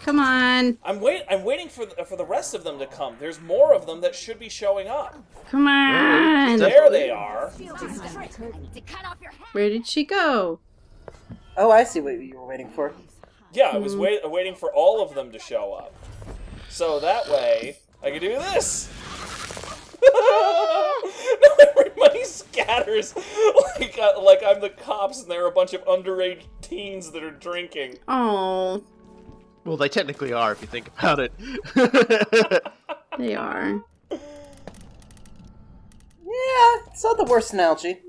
Come on. I'm waiting for the rest of them to come. There's more of them that should be showing up. Come on. There they are. Where did she go? Oh, I see what you were waiting for. Yeah, I was waiting for all of them to show up. So that way, I can do this! No, everybody scatters like I'm the cops and there are a bunch of underage teens that are drinking. Oh, Well, they technically are if you think about it. they are. Yeah, it's not the worst analogy.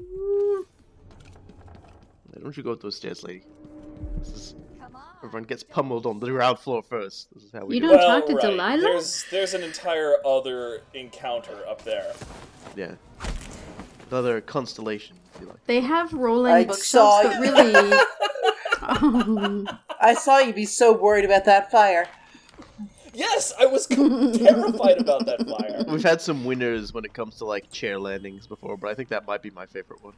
Don't you go up those stairs, lady. Everyone gets pummeled on the ground floor first. This is how we You do don't it. talk to Delilah? There's an entire other encounter up there. Yeah. Another constellation, if you like. They have rolling I bookshelves, saw but you. really... Oh. I saw you be so worried about that fire. Yes, I was terrified about that fire. We've had some winners when it comes to like chair landings before, but I think that might be my favorite one.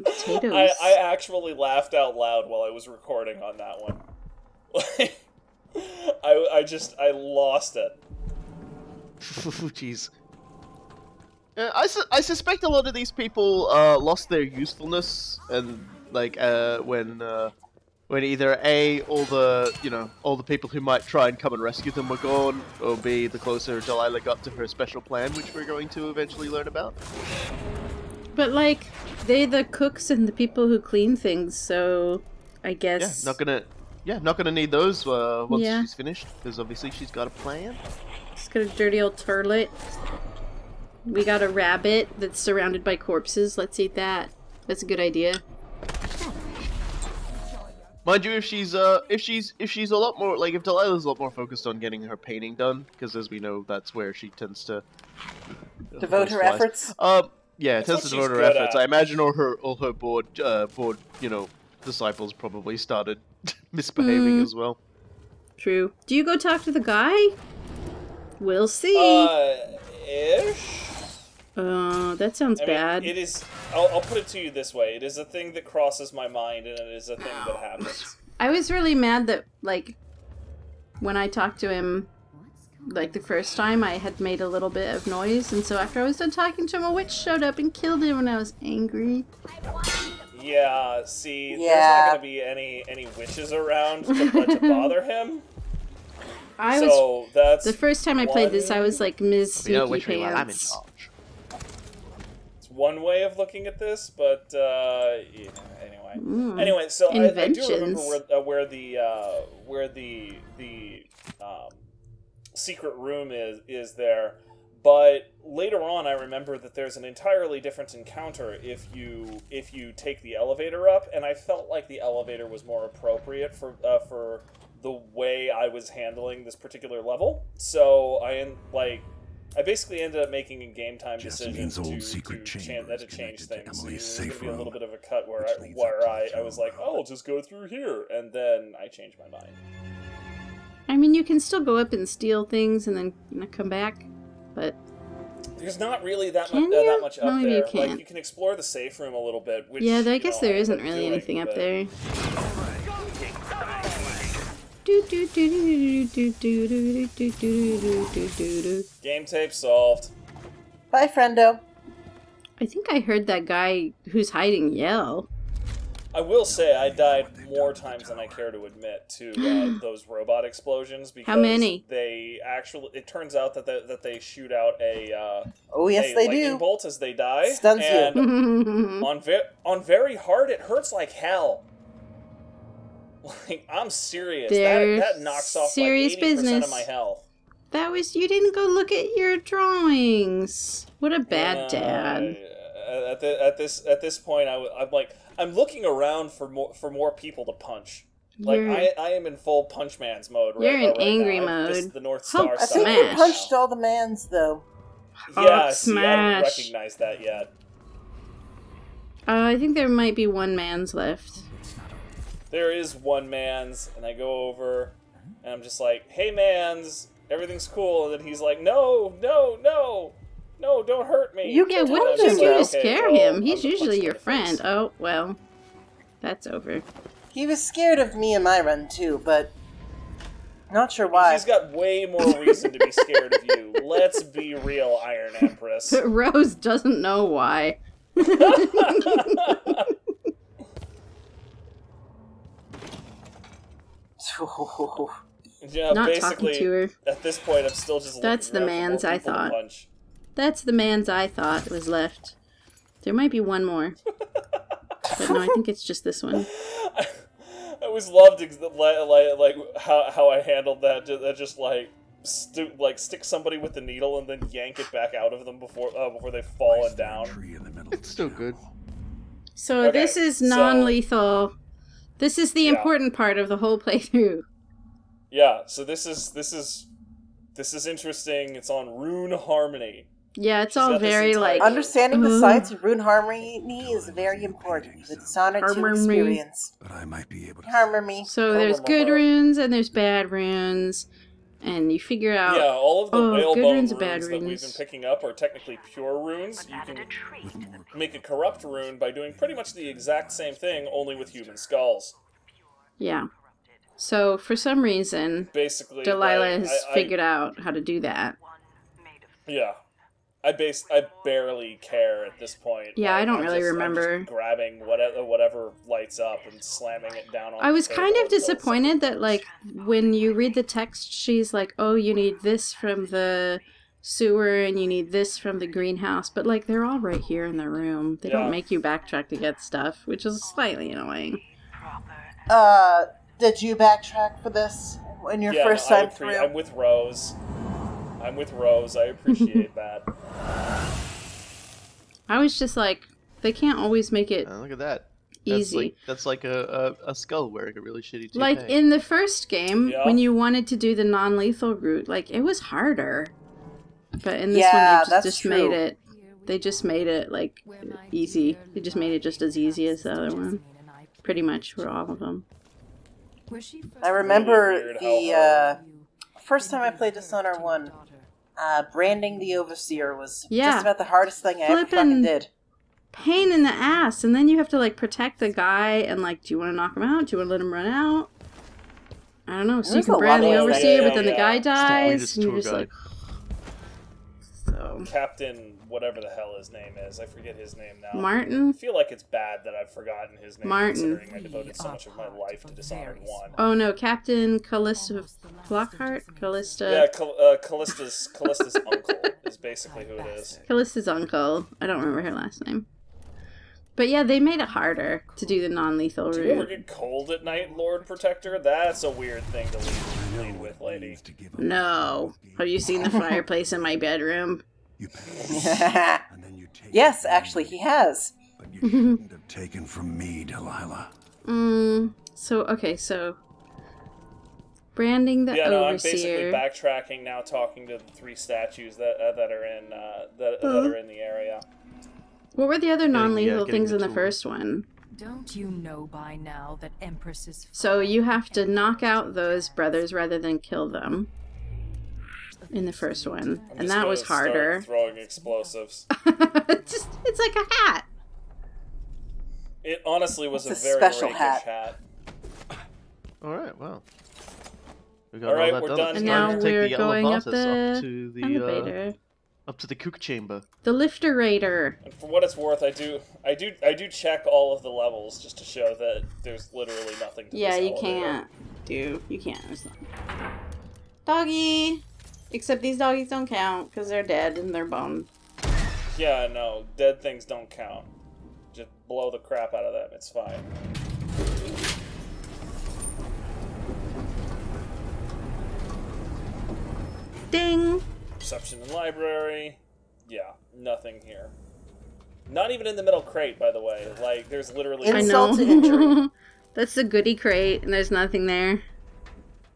Potatoes. I actually laughed out loud while I was recording on that one. I lost it. Jeez. I suspect a lot of these people lost their usefulness, and like when either A, all the people who might try and come and rescue them were gone, or B, the closer Delilah got to her special plan, which we're going to eventually learn about. But, like, they're the cooks and the people who clean things, so I guess... Yeah, not gonna need those once Yeah. she's finished, because obviously she's got a plan. Just got a dirty old turlet. We got a rabbit that's surrounded by corpses. Let's eat that. That's a good idea. Mind you, if she's a lot more like if Delilah's a lot more focused on getting her painting done, because as we know, that's where she tends to Devote her efforts. Yeah, tends to devote her efforts. I imagine all her bored, disciples probably started misbehaving as well. True. Do you go talk to the guy? We'll see. Ish? That sounds bad. It is. I'll put it to you this way: it is a thing that crosses my mind, and it is a thing that happens. I was really mad that, like, when I talked to him, like, the first time, I had made a little bit of noise, and so after I was done talking to him, a witch showed up and killed him, and I was angry. Yeah, see, there's not gonna be any witches around to bother him. That's the first time I played this, I was like Ms. Sneaky Pants. It's one way of looking at this, but yeah, anyway. So I do remember where the secret room is there. But later on, I remember that there's an entirely different encounter if you take the elevator up, and I felt like the elevator was more appropriate for the way I was handling this particular level. So I basically ended up making a game time decision to change things. There's going to be a little bit of a cut where I was like, oh, I'll just go through here, and then I changed my mind. I mean, you can still go up and steal things and then come back. But there's not really that much up there. You like, you can explore the safe room a little bit. Which, yeah, I guess there isn't really anything up there. Game tape solved. Bye, friendo. I think I heard that guy who's hiding yell. I will say I died more times than I care to admit to those robot explosions because how many? It turns out that they shoot out a lightning bolt as they die. Stuns and you. on very hard, it hurts like hell. Like, I'm serious. That knocks off serious like 80% business. of my health. You didn't go look at your drawings. What a bad dad. At this point, I'm looking around for more people to punch. Like, I am in full punch man's mode right now. You're in angry mode. The North Star I think you punched all the mans, though. Yeah, see, I don't recognize that yet. I think there might be one man's left. There is one man's, and I go over, and I'm just like, hey, mans, everything's cool. And then he's like, no, don't hurt me. Yeah, what did you do to scare him? He's usually your friend. Oh, well, that's over. He was scared of me in my run, too, but not sure why. He's got way more reason to be scared of you. Let's be real, Iron Empress. But Rose doesn't know why. Yeah, not basically, talking to her. At this point, I'm still just That's the man's I thought. That's the man's I thought was left. There might be one more. But no, I think it's just this one. I always loved like how I handled that. Just stick somebody with the needle and then yank it back out of them before they've fallen down. It's still good. So okay, this is non-lethal. This is the important part of the whole playthrough. Yeah, so this is interesting. It's on Rune Harmony. Yeah, it's all very like understanding the science of Rune Harmony is very important for the Dishonored 2 experience. But I might be able to Harmony. So there's good runes and there's bad runes, and you figure out. Yeah, all of the whalebone runes that we've been picking up are technically pure runes. You can make a corrupt rune by doing pretty much the exact same thing, only with human skulls. Yeah. So for some reason, basically, Delilah has figured out how to do that. Yeah. I barely care at this point. Yeah, I don't really remember. I'm just grabbing whatever lights up and slamming it down on I was kind of disappointed that, like, when you read the text, she's like, oh, you need this from the sewer and you need this from the greenhouse. But, like, they're all right here in the room. They don't make you backtrack to get stuff, which is slightly annoying. Did you backtrack for this in your first time through? I'm with Rose. I appreciate that. I was just like, they can't always make it look at that. easy. That's like a skull wearing a really shitty toupee. Like in the first game, Yeah. when you wanted to do the non-lethal route, like it was harder. But in this Yeah, one, they that's just true. made it. They just made it like easy. They just made it just as easy as the other one. Pretty much for all of them. I remember Weird how the first time I played Dishonored 1, branding the Overseer was Yeah. just about the hardest thing I ever Flippin' fucking did. Pain in the ass, and then you have to like protect the guy and like, do you want to knock him out? Do you want to let him run out? I don't know. So you There's can a brand lot the of Overseer, ways. but then the Yeah. guy It's the dies, weirdest and you're tour just guide. like, so Captain, whatever the hell his name is. I forget his name now. Martin. I feel like it's bad that I've forgotten his name, Martin. considering I devoted so much of my life to Dishonored 1. Oh no, Captain Callista Flockhart? Callista. Yeah, Callista's uncle is basically who it is. Callista's uncle. I don't remember her last name. But yeah, they made it harder to do the non-lethal Do you ever route. get cold at night, Lord Protector? That's a weird thing to lead with, lady. To give up. No. Have you seen the fireplace in my bedroom? You pay, and then you take Yes, it. actually, he has. But you shouldn't have taken from me, Delilah. So branding the Yeah, no, I'm basically Overseer. backtracking now, talking to the 3 statues that are in that are in the area. What were the other non-lethal getting things the in the tool. first one? Don't you know by now that Empress is So you have to knock out those brothers rather than kill them in the first one, I'm and just that gonna was start harder. throwing explosives. It's like a hat. It honestly was It's a a very special rakish hat. hat. Alright, well. We got All right, all that we're done. done. It's And here. time now to take we're the going up elevators the up to the elevator. up to the cook chamber. The lifter raider. And for what it's worth, I do check all of the levels just to show that there's literally nothing to Yeah, this you elevator. can't. Dude, you can't. There's not. Doggy! Except these doggies don't count because they're dead and they're boned. Yeah, no, dead things don't count. Just blow the crap out of them. It's fine. Ding! Reception and library. Yeah, nothing here. Not even in the middle crate, by the way. Like, there's literally... I Insult know. to injury. That's the goodie crate and there's nothing there.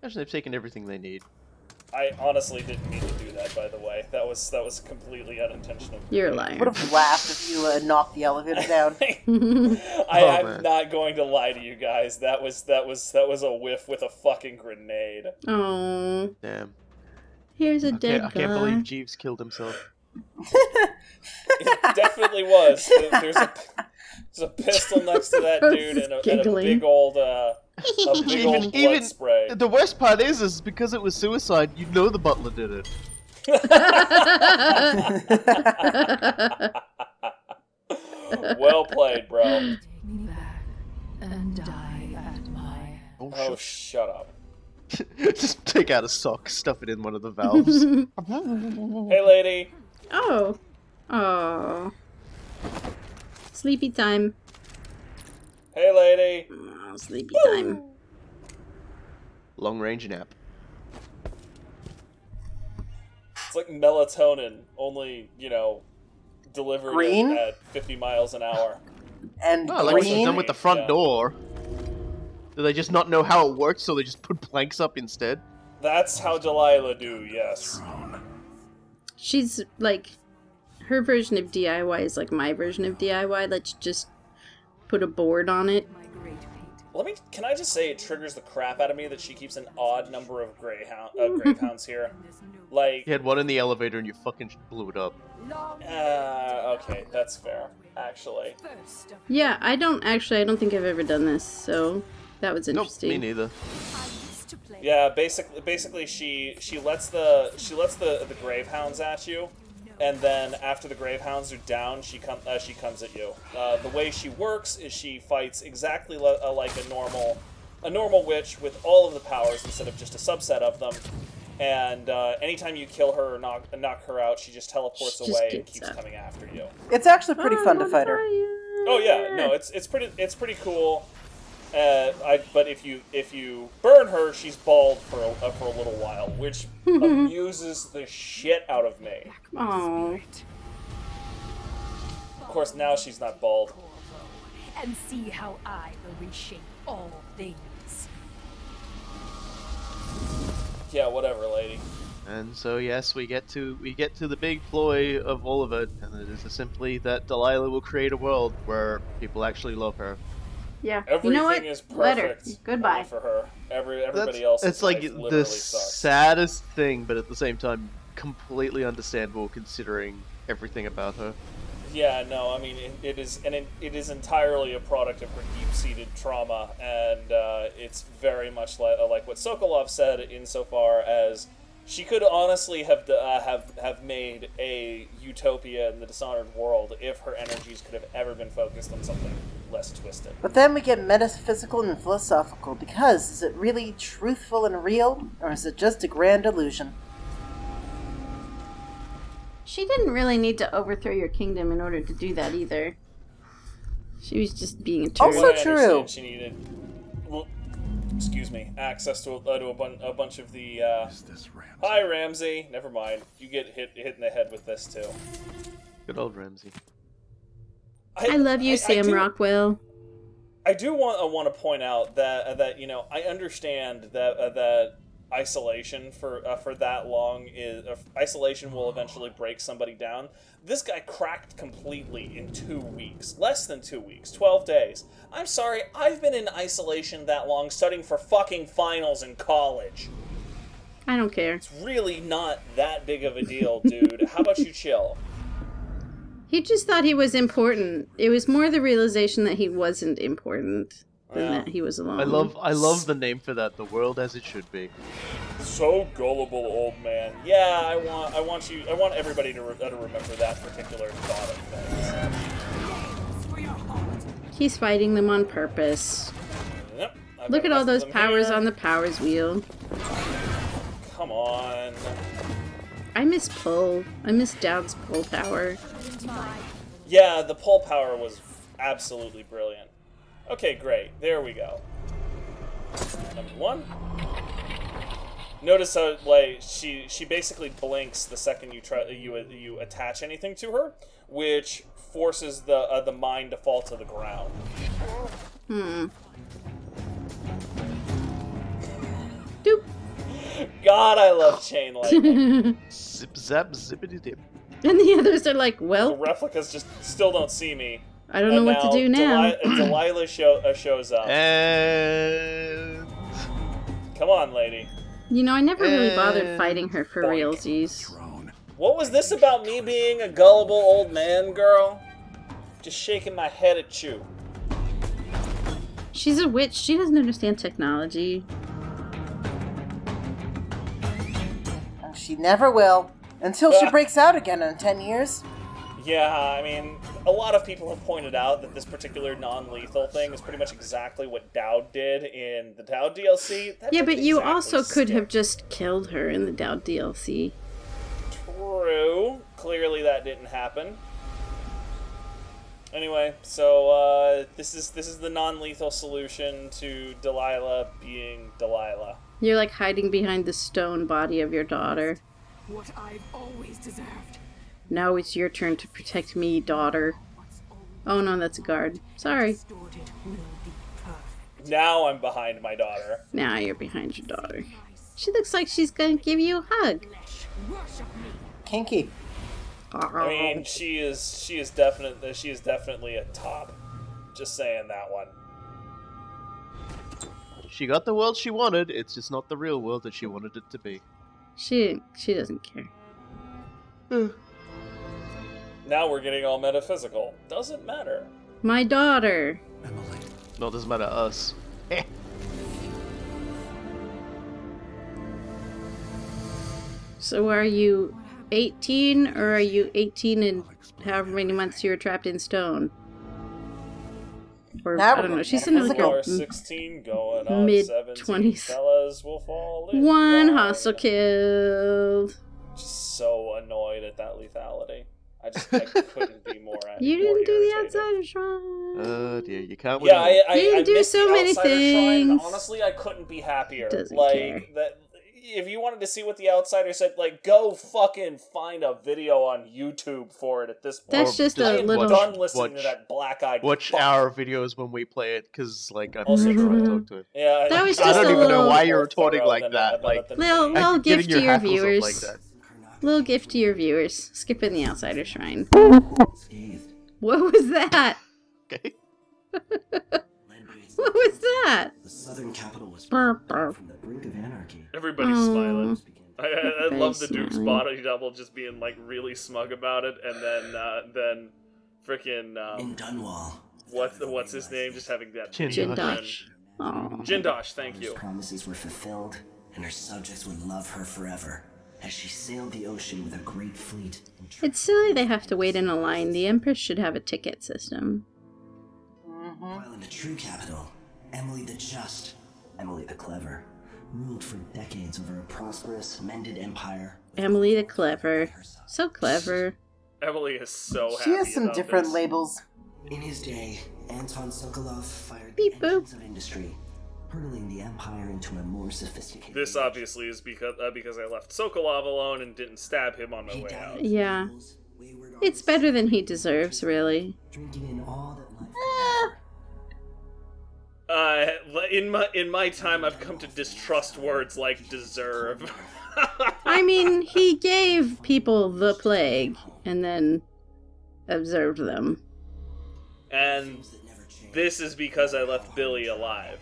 Actually, they've taken everything they need. I honestly didn't mean to do that, by the way. That was completely unintentional. You're a liar. Would have laughed if you knocked the elevator down. I'm man. not going to lie to you guys. That was a whiff with a fucking grenade. Oh, Damn. here's a dead I guy. can't believe Jeeves killed himself. It definitely was. There's a pistol next to that Rose dude is and a giggling. big old blood spray. The worst part is because it was suicide, you know the butler did it. Well played, bro. take me back and die at my Oh, Oh, shush. shut up. Just take out a sock, stuff it in one of the valves. Hey, lady. Oh. Oh. Sleepy time. Hey, lady. Oh, sleepy time. Long range nap. It's like melatonin, only, delivered Green? at 50 miles an hour. And Oh, like what green. she's done with the front Yeah. door. Do they just not know how it works, so they just put planks up instead? That's how Delilah do, yes. She's like, her version of DIY is like my version of DIY. Let's just put a board on it. my great paint. Can I just say it triggers the crap out of me that she keeps an odd number of gravehounds here? Like, You had one in the elevator and you fucking blew it up. okay, that's fair, actually. First of Yeah, I don't think I've ever done this, so that was Nope, interesting. me neither. I used to play. Yeah, basically she lets the gravehounds at you, and then after the gravehounds are down, she comes at you. The way she works is she fights exactly like a normal witch with all of the powers instead of just a subset of them. And anytime you kill her or knock her out, she just teleports She just away and gets keeps up. coming after you. It's actually pretty fun to fight her. Oh yeah, no, it's pretty cool. But if you burn her, she's bald for a little while, which amuses the shit out of me. Oh, Of course, now she's not bald. and see how I will reshape all things. Yeah, whatever, lady. And so yes, we get to the big ploy of all of it, and it is simply that Delilah will create a world where people actually love her. Yeah. Everything you know what? is Let her. perfect. Goodbye. only for her. Everybody else. It's like life the literally sucks. saddest thing, but at the same time completely understandable considering everything about her. Yeah, no, I mean it is entirely a product of her deep-seated trauma, and it's very much like what Sokolov said insofar as she could honestly have made a utopia in the Dishonored world if her energies could have ever been focused on something less twisted. But then we get metaphysical and philosophical, because is it really truthful and real, or is it just a grand illusion? She didn't really need to overthrow your kingdom in order to do that either. She was just being a turd. Also I understand true. She needed, well, excuse me, access to a bunch of the. Is this Ramsey? Hi, Ramsey. Never mind. You get hit in the head with this too. Good old Ramsey. I love you, Sam Rockwell. I do want to point out that you know, I understand that isolation for that long is isolation will eventually break somebody down. This guy cracked completely in 2 weeks, less than 2 weeks, 12 days. I'm sorry, I've been in isolation that long studying for fucking finals in college. I don't care. It's really not that big of a deal, dude. How about you chill? He just thought he was important. It was more the realization that he wasn't important than that he was alone. I love the name for that. The world as it should be. So gullible, old man. Yeah, I want everybody to remember that particular thought of things. He's fighting them on purpose. Yep. Look at all those powers on the powers wheel. Come on. I miss pull. I miss Dowd's pull power. Yeah, the pull power was absolutely brilliant. Okay, great. There we go. Number 1. Notice how like she basically blinks the second you attach anything to her, which forces the mind to fall to the ground. Doop. God, I love chain lightning. Zip zap zippity dip. And the others are like, The well, replicas just still don't see me. I don't know what to do now. Delilah shows up. And Come on, lady. You know, I never really bothered fighting her for Boink. realsies. Throne. What was this about me being a gullible old man, girl? Just shaking my head at you. She's a witch. She doesn't understand technology. And she never will, until she breaks out again in 10 years. Yeah, I mean, a lot of people have pointed out that this particular non-lethal thing is pretty much exactly what Dowd did in the Dowd DLC. That Yeah, didn't but you exactly also could stick. have just killed her in the Dowd DLC. True. Clearly that didn't happen. Anyway, so this is the non-lethal solution to Delilah being Delilah. You're like hiding behind the stone body of your daughter. What I've always deserved. Now it's your turn to protect me, daughter. Oh no, that's a guard. Sorry. Distorted will be perfect. Now I'm behind my daughter. Now you're behind your daughter. She looks like she's gonna give you a hug. Worship me. Kinky. I mean, she is definitely a top. Just saying that one. she got the world she wanted. It's just not the real world that she wanted it to be. She doesn't care. Now we're getting all metaphysical. Doesn't matter. My daughter. Emily. No, it doesn't matter to us. So are you 18 or are you 18 and however many months you were trapped in stone? Or Now I don't know. we're She's in like You a are 16 going on mid-20s. 17. Fellas will fall in one line. hostile killed. Just so annoyed at that lethality. I couldn't be more. You more didn't do the irritated. outsider shrine. Dear, you can't win. Yeah, You I do missed so the many outsider shrine. things. Honestly, I couldn't be happier. Doesn't like care. that. if you wanted to see what the outsider said, like, go fucking find a video on YouTube for it at this point. That's just I a am little... done listening to that black-eyed Watch fuck. our videos when we play it, because, like, I'm Also sure I'll true. talk to it. Yeah, That was I just don't a even know little- why you're retorting thorough like than that. about Like, it than Little me. gift getting to your your hackles up viewers. like that. Little gift to your viewers. Skipping the outsider shrine. Scathed. What was that? Okay. What was that? The southern capital was Burp, burp. from the brink of anarchy. Everybody's Oh. smiling. I love the Very Duke's smiling. body double just being, like, really smug about it, and then frickin', In Dunwall. what's his name? Just having that... Jindosh. Oh. Jindosh, thank Those you. promises were fulfilled, and her subjects would love her forever, as she sailed the ocean with a great fleet. It's silly they have to wait in a line. The Empress should have a ticket system. While in the true capital, Emily the Just, Emily the Clever, ruled for decades over a prosperous, mended empire. Emily the Clever. So clever. Emily is so happy She has some about different this. labels. In his day, Anton Sokolov fired Beep the boop. engines of industry, hurtling the empire into a more sophisticated This age. obviously is because I left Sokolov alone and didn't stab him on my He way died out. in Yeah. Wales, wayward It's artists, better than he deserves, really. drinking in all that life could In my time, I've come to distrust words like deserve. I mean, he gave people the plague and then observed them. And offer that never change. this is because I left Billy alive.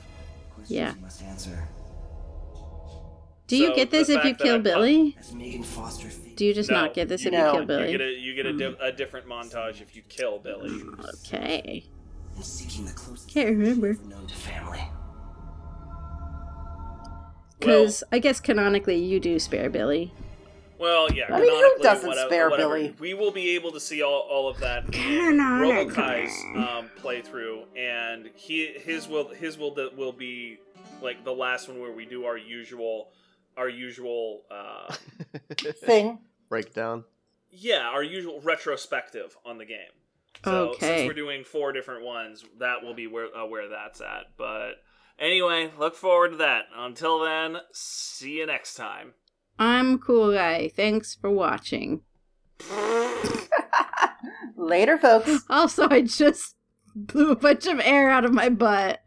Questions Yeah. you must answer. Do you So, get this the if you fact that kill I- Billy? As Megan Foster faced Do you just No. not get this if No. you kill Billy? You get a different montage if you kill Billy. Okay. and seeking the closest Can't remember. known to family. Because I guess canonically you do spare Billy. Well, yeah. I mean, who canonically, doesn't whatever, spare whatever. Billy? We will be able to see all of that in Robokai's playthrough, and his will be like the last one where we do our usual Thing. Breakdown. our usual retrospective on the game. So Okay. since we're doing 4 different ones, that will be where that's at. But anyway, look forward to that. Until then, see you next time. I'm Cool Guy. Thanks for watching. Later, folks. Also, I just blew a bunch of air out of my butt.